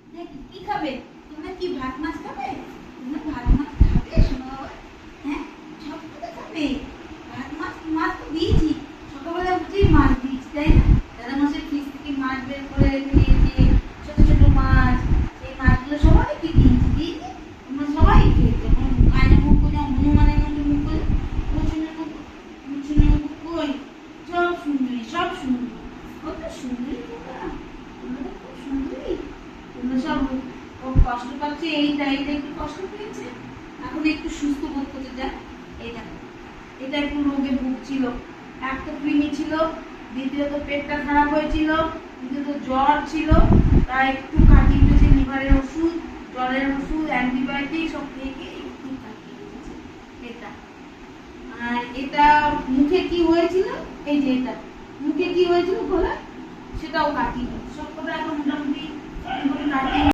কি খাবে? তোমরা কি ভাত মাছ খাবে? তোমরা ভাত মাছ খাবে শোনো বাবা? হ্যাঁ, সব কথা খাবে। ভাত মাছ মাছ তো দিয়েছি, সকালবেলা উঠেই মাছ দিয়েছি, তাই না? দাদা মশাই ফ্রিজ থেকে মাছ বের করে রেখে দিয়েছে, ছোট ছোট মাছ। সেই মাছগুলো সবাইকে দিয়েছি, দিয়েছি। তোমরা সবাই খেয়েছো। কানে মুখ করে হনুমানের মতো মুখ করে, মুচুনের মুখ, মুচুনের মুখ কই? সব সুন্দরী, সব সুন্দরী। কত সুন্দরী তোমরা, তোমরা তো খুব সুন্দরী। তোমরা সব কষ্ট পাচ্ছে, এইটা একটু কষ্ট পেয়েছে, এখন একটু সুস্থ বোধ করতে যায়। এইটা এটা একটু রোগে ভুগছিল, এক তো কৃমি ছিল, দ্বিতীয়ত পেটটা খারাপ হয়েছিল, দ্বিতীয়ত জ্বর ছিল, তাই একটু কাটিয়ে উঠেছে। লিভারের ওষুধ, জ্বরের ওষুধ, অ্যান্টিবায়োটিক সব খেয়ে খেয়ে একটু কাটিয়ে উঠেছে এটা। আর এটা মুখে কি হয়েছিল, এই যে এটা মুখে কি হয়েছিল খোলা, সেটাও কাটিয়ে সব কটা এখন মোটামুটি